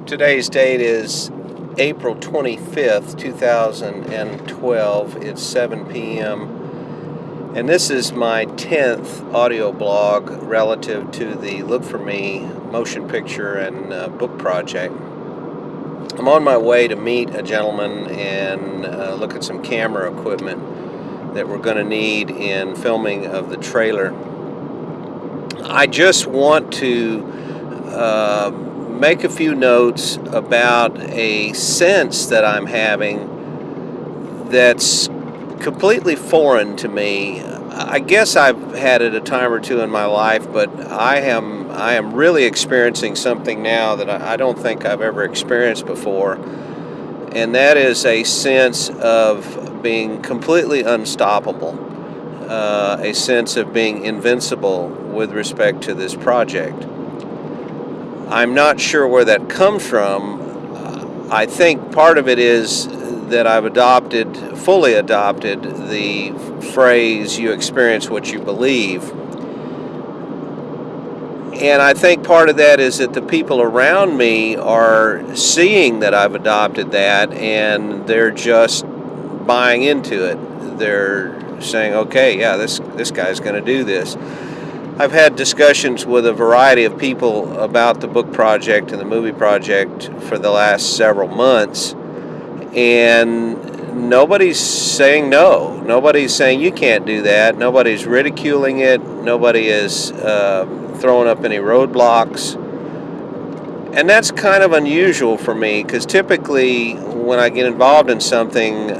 Today's date is April 25th, 2012. It's 7 p.m. And this is my 10th audio blog relative to the Look For Me motion picture and book project. I'm on my way to meet a gentleman and look at some camera equipment that we're going to need in filming of the trailer. I just want to make a few notes about a sense that I'm having that's completely foreign to me. I guess I've had it a time or two in my life, but I am really experiencing something now that I don't think I've ever experienced before, and that is a sense of being completely unstoppable, a sense of being invincible with respect to this project. I'm not sure where that comes from. I think part of it is that I've fully adopted the phrase, "you experience what you believe." And I think part of that is that the people around me are seeing that I've adopted that, and they're just buying into it. They're saying, okay, yeah, this guy's going to do this. I've had discussions with a variety of people about the book project and the movie project for the last several months, and nobody's saying no. Nobody's saying you can't do that. Nobody's ridiculing it. Nobody is throwing up any roadblocks. And that's kind of unusual for me, because typically when I get involved in something,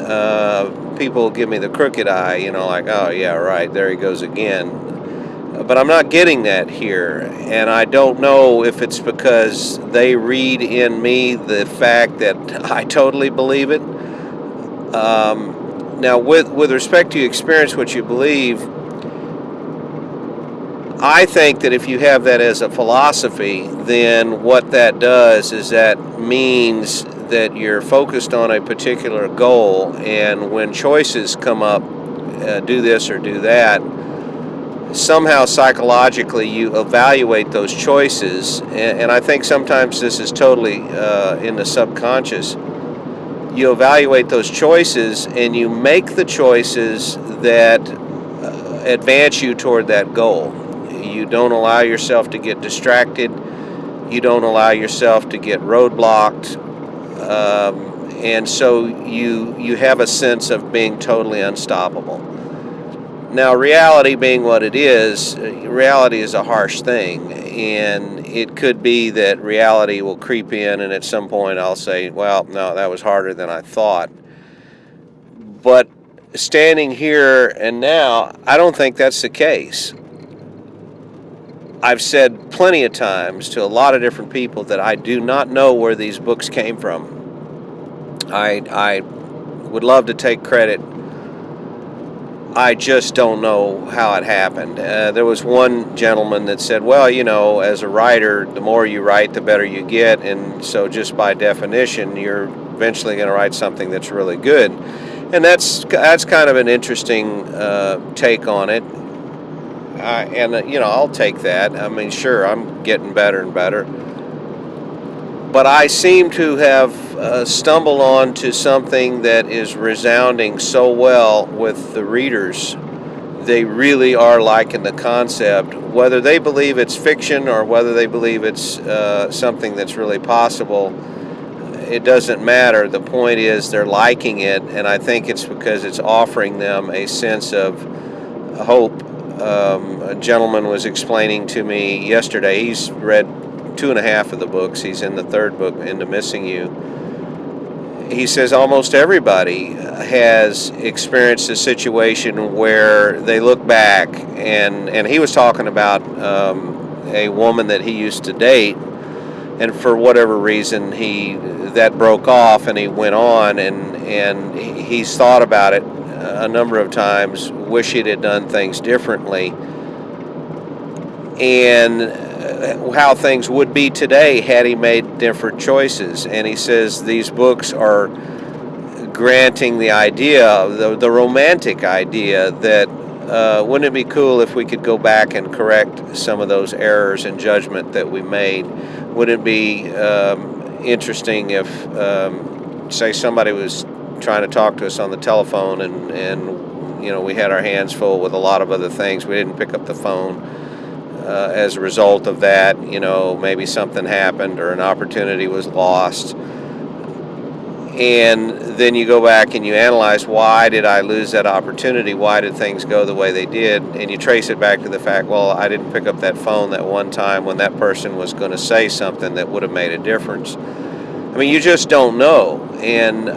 people give me the crooked eye, like, oh yeah, right, there he goes again. But I'm not getting that here, and I don't know if it's because they read in me the fact that I totally believe it. Now, with respect to you experience what you believe, I think that if you have that as a philosophy, then what that does is that means that you're focused on a particular goal, and when choices come up, do this or do that, somehow psychologically you evaluate those choices, and I think sometimes this is totally in the subconscious. You evaluate those choices and you make the choices that advance you toward that goal. You don't allow yourself to get distracted. You don't allow yourself to get roadblocked. And so you have a sense of being totally unstoppable. Now, reality being what it is, reality is a harsh thing, and it could be that reality will creep in, and at some point I'll say, well, no, that was harder than I thought. But standing here and now, I don't think that's the case. I've said plenty of times to a lot of different people that I do not know where these books came from. I would love to take credit. I just don't know how it happened. There was one gentleman that said, well, as a writer, the more you write, the better you get, and so just by definition, you're eventually going to write something that's really good. And that's kind of an interesting take on it. I'll take that. I mean, sure, I'm getting better and better. But I seem to have stumbled on to something that is resounding so well with the readers. They really are liking the concept. Whether they believe it's fiction or whether they believe it's something that's really possible, it doesn't matter. The point is they're liking it, and I think it's because it's offering them a sense of hope. A gentleman was explaining to me yesterday, he's read 2.5 of the books. He's in the 3rd book, Into Missing You. He says almost everybody has experienced a situation where they look back, and he was talking about a woman that he used to date, and for whatever reason that broke off, and he went on, and he's thought about it a number of times, wish he'd have done things differently, and how things would be today had he made different choices. And he says these books are granting the idea, the romantic idea, that wouldn't it be cool if we could go back and correct some of those errors in judgment that we made? Would it be interesting if, say, somebody was trying to talk to us on the telephone, and we had our hands full with a lot of other things. We didn't pick up the phone. As a result of that, maybe something happened or an opportunity was lost. And then you go back and you analyze, why did I lose that opportunity? Why did things go the way they did? And you trace it back to the fact, well, I didn't pick up that phone that one time when that person was going to say something that would have made a difference. I mean, you just don't know. And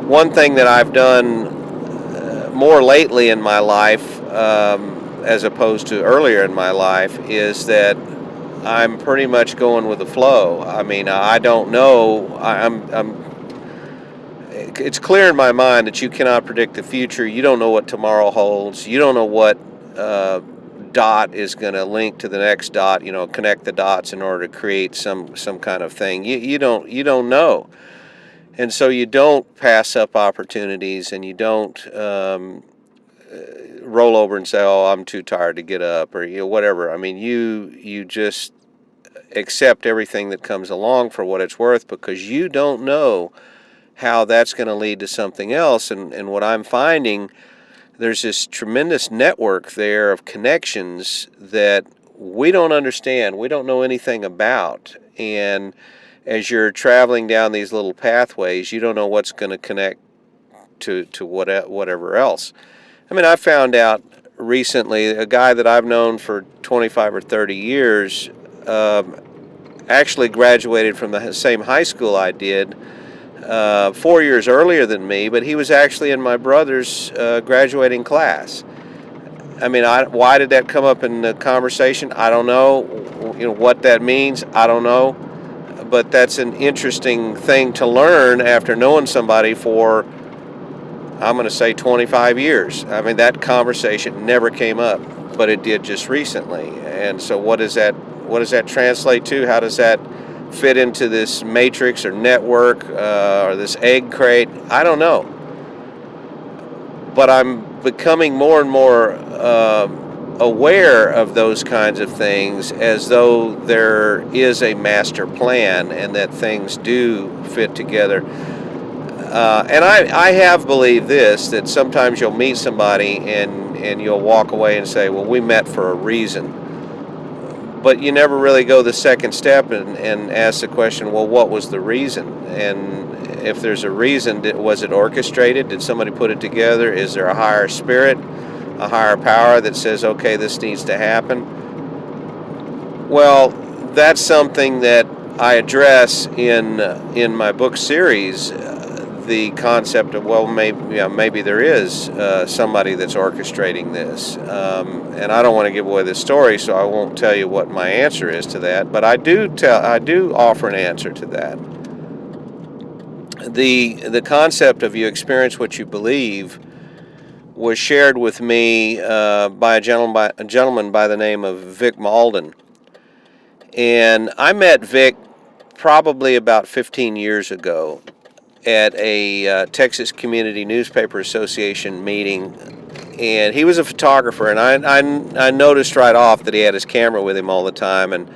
one thing that I've done more lately in my life, as opposed to earlier in my life, is that I'm pretty much going with the flow. I mean, I don't know. It's clear in my mind that you cannot predict the future. You don't know what tomorrow holds. You don't know what dot is going to link to the next dot. Connect the dots in order to create some kind of thing. You don't know, and so you don't pass up opportunities, and you don't roll over and say, "Oh, I'm too tired to get up," or whatever. I mean, you just accept everything that comes along for what it's worth, because you don't know how that's going to lead to something else. And what I'm finding, there's this tremendous network there of connections that we don't understand, we don't know anything about. And as you're traveling down these little pathways, you don't know what's going to connect to whatever else. I mean, I found out recently, a guy that I've known for 25 or 30 years actually graduated from the same high school I did 4 years earlier than me, but he was actually in my brother's graduating class. I mean, why did that come up in the conversation? I don't know. What that means, I don't know. But that's an interesting thing to learn after knowing somebody for, I'm going to say, 25 years. I mean, that conversation never came up, but it did just recently. And so what does that translate to? How does that fit into this matrix or network or this egg crate? I don't know. But I'm becoming more and more aware of those kinds of things, as though there is a master plan and that things do fit together. And I have believed this, that sometimes you'll meet somebody and you'll walk away and say, well, we met for a reason. But you never really go the second step and ask the question, well, what was the reason? And if there's a reason, was it orchestrated? Did somebody put it together? Is there a higher spirit, a higher power that says, okay, this needs to happen? Well, that's something that I address in my book series, the concept of, well, maybe there is somebody that's orchestrating this. And I don't want to give away the story, so I won't tell you what my answer is to that. But I do offer an answer to that. The concept of you experience what you believe was shared with me by a gentleman by the name of Vic Mauldin. And I met Vic probably about 15 years ago at a Texas Community Newspaper Association meeting, and he was a photographer, and I noticed right off that he had his camera with him all the time, and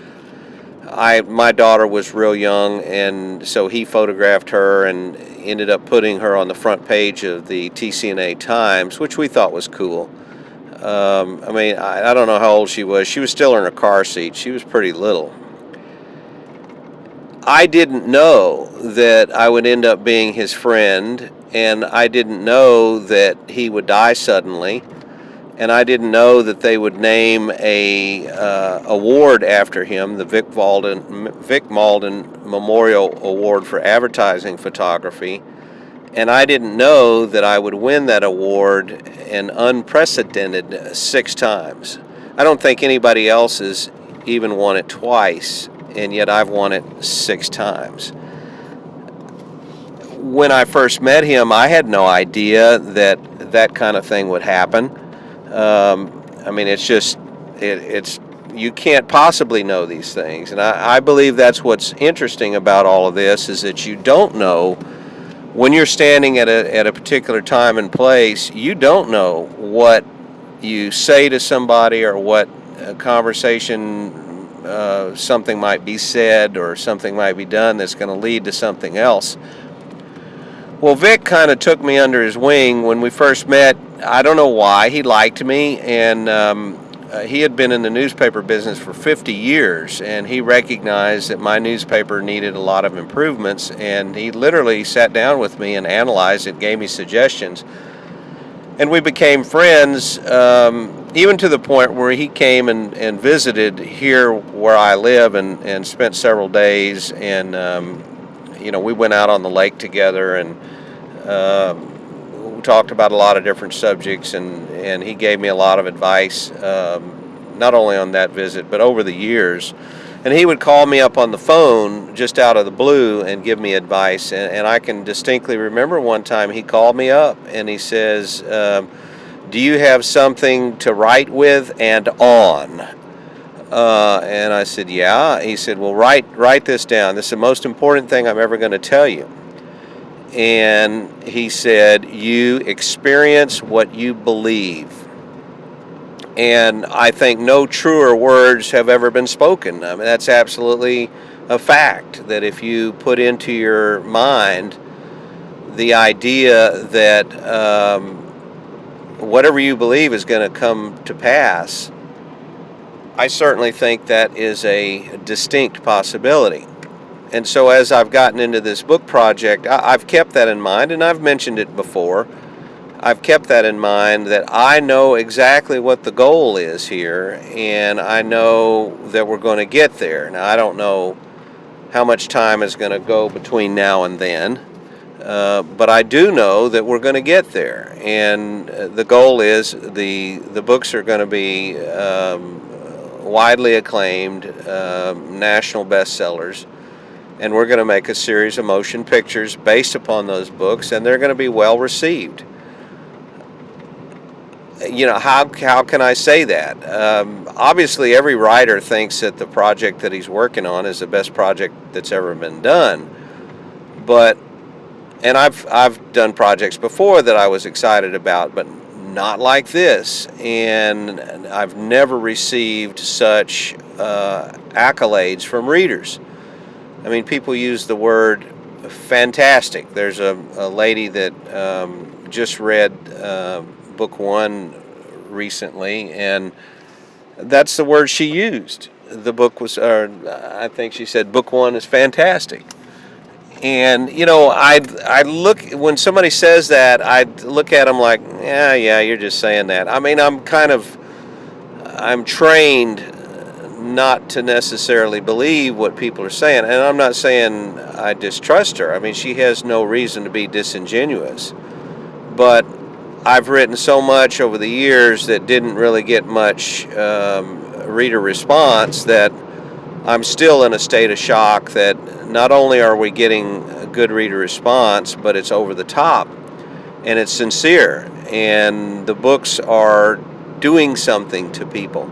my daughter was real young, and so he photographed her and ended up putting her on the front page of the TCNA Times, which we thought was cool. I mean, I don't know how old she was. She was still in her car seat. She was pretty little. I didn't know that I would end up being his friend, and I didn't know that he would die suddenly, and I didn't know that they would name a award after him, the Vic Mauldin Memorial Award for Advertising Photography, and I didn't know that I would win that award an unprecedented 6 times. I don't think anybody else has even won it twice, and yet I've won it 6 times. When I first met him, I had no idea that that kind of thing would happen. I mean, it's just, you can't possibly know these things. And I believe that's what's interesting about all of this, is that you don't know, when you're standing at a particular time and place, you don't know what you say to somebody or what a conversation something might be said or something might be done that's going to lead to something else. Well, Vic kind of took me under his wing when we first met. I don't know why. He liked me, and he had been in the newspaper business for 50 years, and he recognized that my newspaper needed a lot of improvements, and he literally sat down with me and analyzed it, gave me suggestions. And we became friends, even to the point where he came and visited here where I live and spent several days. And, we went out on the lake together and we talked about a lot of different subjects. And he gave me a lot of advice, not only on that visit, but over the years. And he would call me up on the phone just out of the blue and give me advice. And I can distinctly remember one time he called me up and he says, do you have something to write with and on? And I said, yeah. He said, well, write this down. This is the most important thing I'm ever going to tell you. And he said, you experience what you believe. And I think no truer words have ever been spoken. I mean, that's absolutely a fact, that if you put into your mind the idea that whatever you believe is going to come to pass, I certainly think that is a distinct possibility. And so as I've gotten into this book project, I've kept that in mind, and I've mentioned it before. I've kept that in mind, that I know exactly what the goal is here, and I know that we're going to get there. Now, I don't know how much time is going to go between now and then, but I do know that we're going to get there. And the goal is the books are going to be widely acclaimed, national bestsellers, and we're going to make a series of motion pictures based upon those books, and they're going to be well received. How can I say that? Obviously, every writer thinks that the project that he's working on is the best project that's ever been done. And I've done projects before that I was excited about, but not like this. And I've never received such accolades from readers. I mean, people use the word fantastic. There's a lady that just read book one recently, and that's the word she used. The book was, I think she said, book one is fantastic. And I look, when somebody says that, I look at them like, yeah, you're just saying that. I mean, I'm trained not to necessarily believe what people are saying, and I'm not saying I distrust her. I mean, she has no reason to be disingenuous, but I've written so much over the years that didn't really get much reader response that I'm still in a state of shock that not only are we getting a good reader response, but it's over the top and it's sincere, and the books are doing something to people.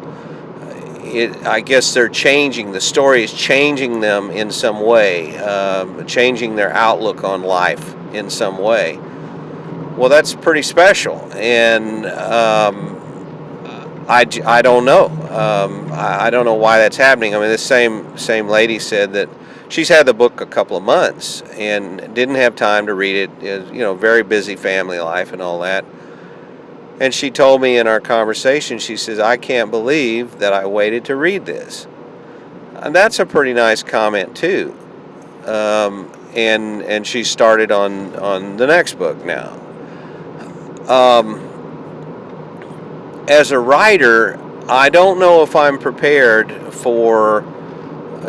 I guess they're changing, the story is changing them in some way, changing their outlook on life in some way. Well, that's pretty special, and I don't know. I don't know why that's happening. I mean, this same lady said that she's had the book a couple of months and didn't have time to read it. Very busy family life and all that. And she told me in our conversation, she says, I can't believe that I waited to read this. And that's a pretty nice comment too. And she started on the next book now. As a writer, I don't know if I'm prepared for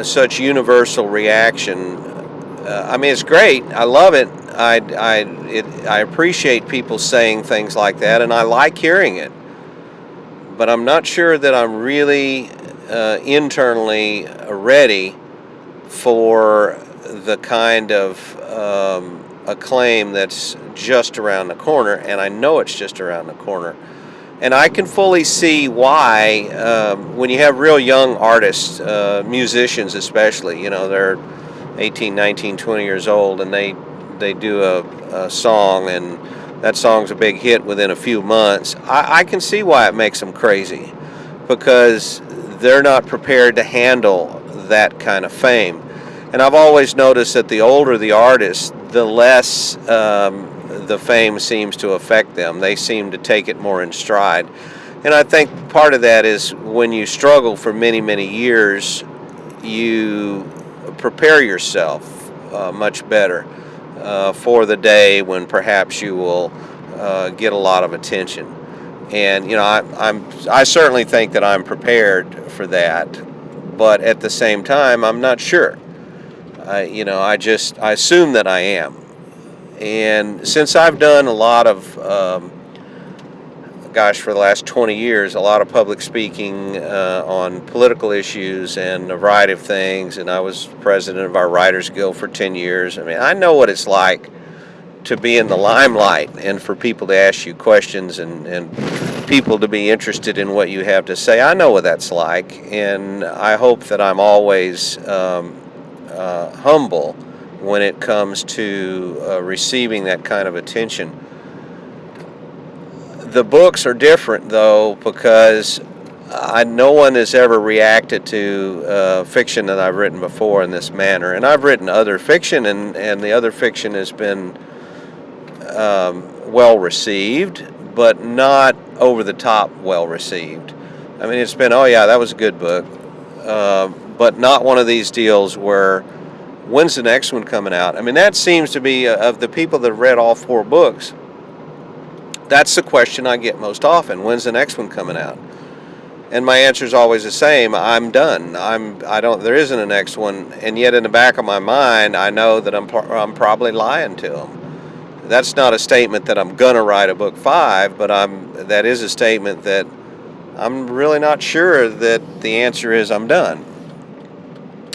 such universal reaction. I mean, it's great. I love it. I appreciate people saying things like that, and I like hearing it. But I'm not sure that I'm really internally ready for the kind of acclaim that's just around the corner, and I know it's just around the corner. And I can fully see why, when you have real young artists, musicians especially, they're 18, 19, 20 years old, and they do a song, and that song's a big hit within a few months. I can see why it makes them crazy, because they're not prepared to handle that kind of fame. And I've always noticed that the older the artist, the less the fame seems to affect them. They seem to take it more in stride. And I think part of that is when you struggle for many, many years, you prepare yourself much better for the day when perhaps you will get a lot of attention. And I certainly think that I'm prepared for that, but at the same time, I'm not sure. I assume that I am. And since I've done a lot of, for the last 20 years, a lot of public speaking on political issues and a variety of things, and I was president of our Writers Guild for 10 years. I mean, I know what it's like to be in the limelight and for people to ask you questions and people to be interested in what you have to say. I know what that's like, and I hope that I'm always humble when it comes to receiving that kind of attention. The books are different, though, because no one has ever reacted to fiction that I've written before in this manner. And I've written other fiction, and the other fiction has been well received, but not over the top well received. I mean, it's been, oh yeah, that was a good book, but not one of these deals where, when's the next one coming out? I mean, that seems to be, of the people that have read all 4 books, that's the question I get most often. When's the next one coming out? And my answer is always the same. I'm done. There isn't a next one. And yet in the back of my mind, I know that I'm probably lying to them. That's not a statement that I'm going to write a book 5, but that is a statement that I'm really not sure that the answer is I'm done.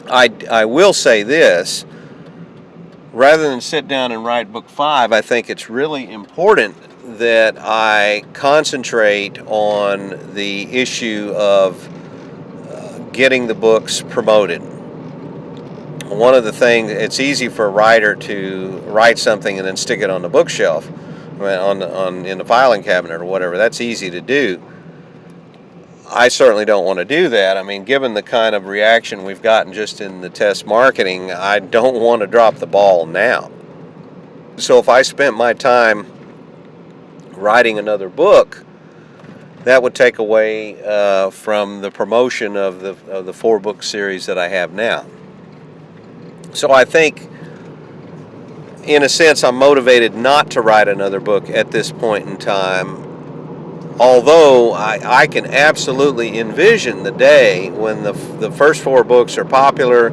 I will say this. Rather than sit down and write book 5, I think it's really important that I concentrate on the issue of getting the books promoted. One of the things, it's easy for a writer to write something and then stick it on the bookshelf, in the filing cabinet or whatever. That's easy to do. I certainly don't want to do that. I mean, given the kind of reaction we've gotten just in the test marketing, I don't want to drop the ball now. So if I spent my time writing another book, that would take away from the promotion of the 4-book series that I have now. So I think, in a sense, I'm motivated not to write another book at this point in time, although I can absolutely envision the day when the first 4 books are popular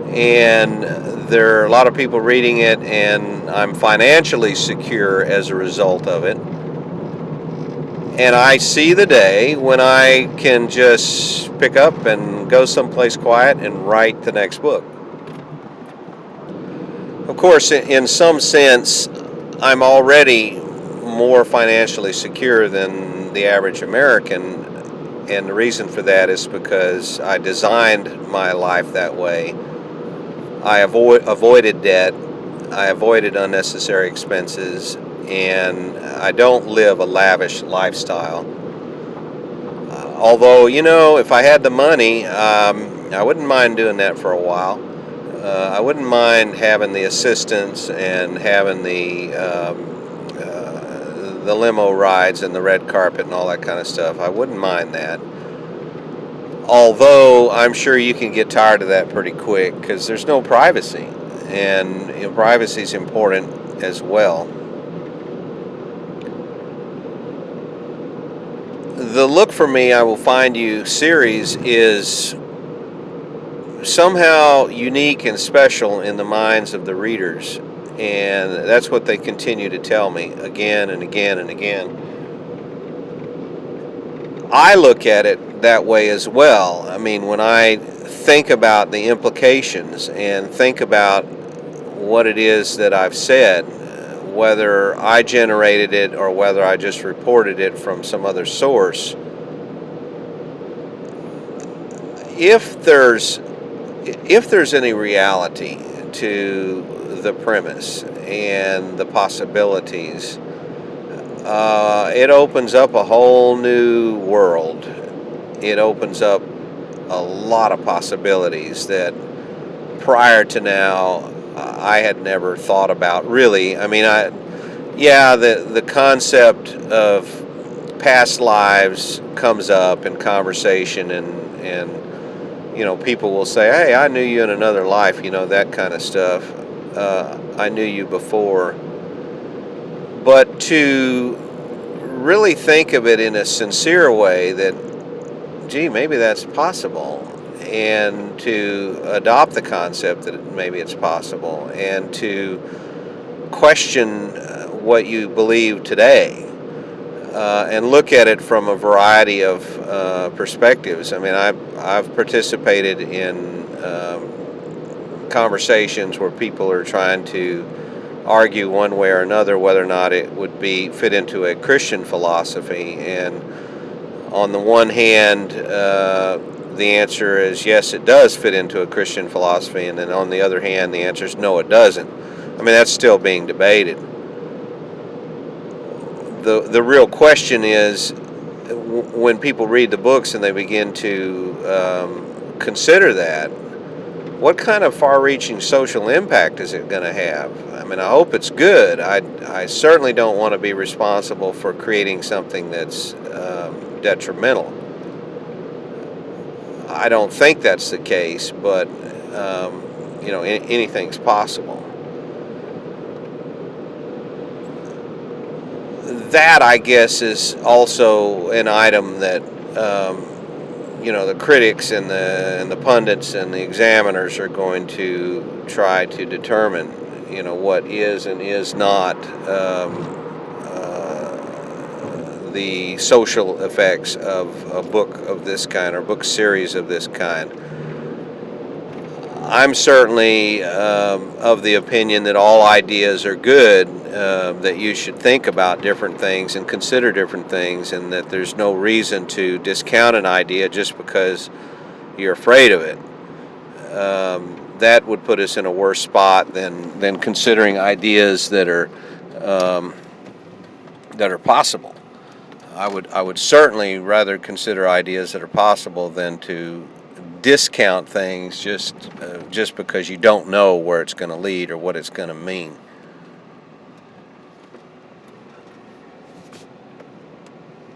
and there are a lot of people reading it and I'm financially secure as a result of it. And I see the day when I can just pick up and go someplace quiet and write the next book. Of course, in some sense, I'm already more financially secure than the average American, and the reason for that is because I designed my life that way. I avoided debt, I avoided unnecessary expenses, and I don't live a lavish lifestyle. Although, if I had the money, I wouldn't mind doing that for a while. I wouldn't mind having the assistants and having the limo rides and the red carpet and all that kind of stuff. I wouldn't mind that. Although I'm sure you can get tired of that pretty quick because there's no privacy, and privacy is important as well. The Look For Me, I Will Find You series is somehow unique and special in the minds of the readers, and that's what they continue to tell me again and again and again. I look at it that way as well. I mean, when I think about the implications and think about what it is that I've said, whether I generated it or whether I just reported it from some other source, if there's any reality to the premise and the possibilities, it opens up a whole new world. It opens up a lot of possibilities that prior to now I had never thought about. Really, I mean, yeah, the concept of past lives comes up in conversation, and people will say, "Hey, I knew you in another life," that kind of stuff. I knew you before, but to really think of it in a sincere way that, gee, maybe that's possible, and to adopt the concept that maybe it's possible, and to question what you believe today, and look at it from a variety of perspectives. I mean, I've participated in conversations where people are trying to argue one way or another whether or not it would fit into a Christian philosophy. And on the one hand, the answer is yes, it does fit into a Christian philosophy, and then on the other hand, the answer is no, it doesn't. I mean, that's still being debated. The real question is, when people read the books and they begin to consider that, what kind of far-reaching social impact is it going to have? I mean, I hope it's good. I certainly don't want to be responsible for creating something that's detrimental. I don't think that's the case, but anything's possible. That, I guess, is also an item that the critics and the pundits and the examiners are going to try to determine, what is and is not the social effects of a book of this kind, or book series of this kind. I'm certainly of the opinion that all ideas are good, that you should think about different things and consider different things, and that there's no reason to discount an idea just because you're afraid of it. That would put us in a worse spot than considering ideas that are possible. I would certainly rather consider ideas that are possible than to discount things just because you don't know where it's going to lead or what it's going to mean.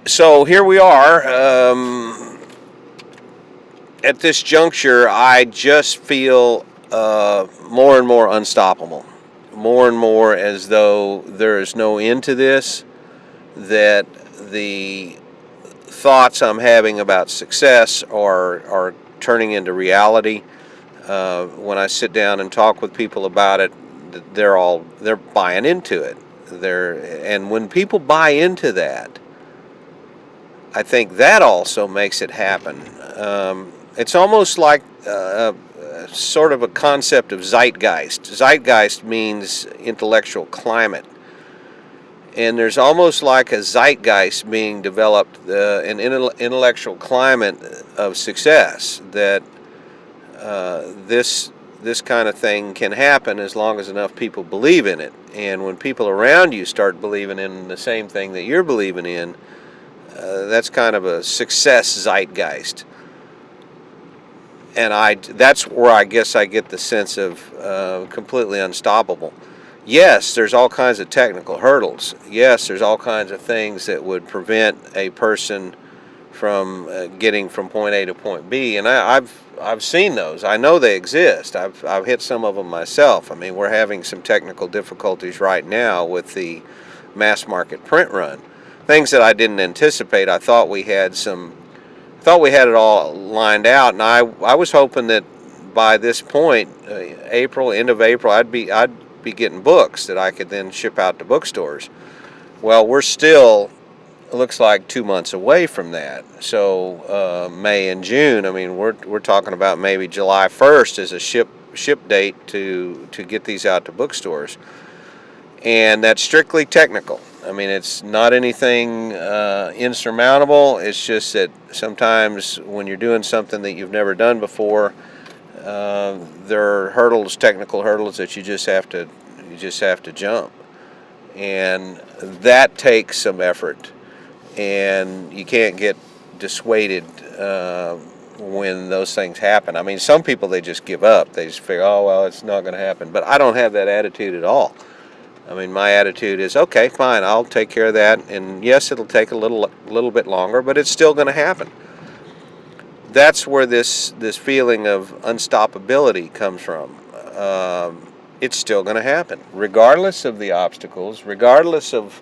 So here we are. At this juncture, I just feel more and more unstoppable, more and more as though there is no end to this, that the thoughts I'm having about success are turning into reality. When I sit down and talk with people about it, they're buying into it. And when people buy into that, I think that also makes it happen. It's almost like sort of a concept of zeitgeist. Zeitgeist means intellectual climate. And there's almost like a zeitgeist being developed, an intellectual climate of success, that this kind of thing can happen as long as enough people believe in it. And when people around you start believing in the same thing that you're believing in, that's kind of a success zeitgeist. And that's where I guess I get the sense of completely unstoppable. Yes, there's all kinds of technical hurdles. Yes, there's all kinds of things that would prevent a person from getting from point A to point B, and I've seen those. I know they exist. I've hit some of them myself. I mean, we're having some technical difficulties right now with the mass market print run. Things that I didn't anticipate. I thought we had it all lined out, and I was hoping that by this point, end of April, I'd be getting books that I could then ship out to bookstores. Well, we're still, it looks like, 2 months away from that. So May and June, I mean, we're talking about maybe July 1st as a ship date to get these out to bookstores. And that's strictly technical. I mean, it's not anything insurmountable. It's just that sometimes when you're doing something that you've never done before, there are technical hurdles that you just have to jump, and that takes some effort, and you can't get dissuaded when those things happen. I mean, some people, they just give up. They just figure, oh, well, it's not going to happen. But I don't have that attitude at all. I mean, my attitude is, okay, fine, I'll take care of that. And yes, it'll take a little bit longer, but it's still going to happen. That's where this feeling of unstoppability comes from. It's still going to happen, regardless of the obstacles, regardless of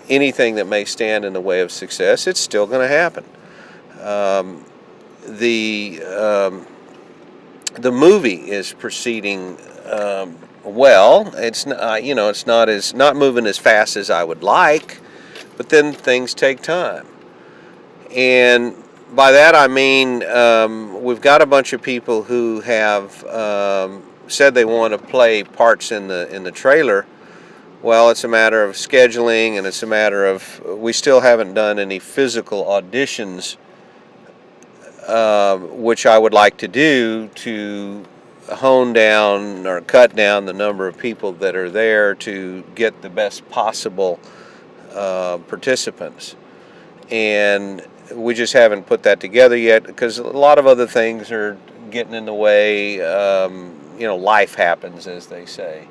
anything that may stand in the way of success. It's still going to happen. The movie is proceeding well. It's it's not moving as fast as I would like, but then things take time. And by that I mean we've got a bunch of people who have said they want to play parts in the trailer. Well, it's a matter of scheduling, and it's a matter of we still haven't done any physical auditions, which I would like to do to hone down or cut down the number of people that are there to get the best possible participants. And we just haven't put that together yet because a lot of other things are getting in the way. Life happens, as they say.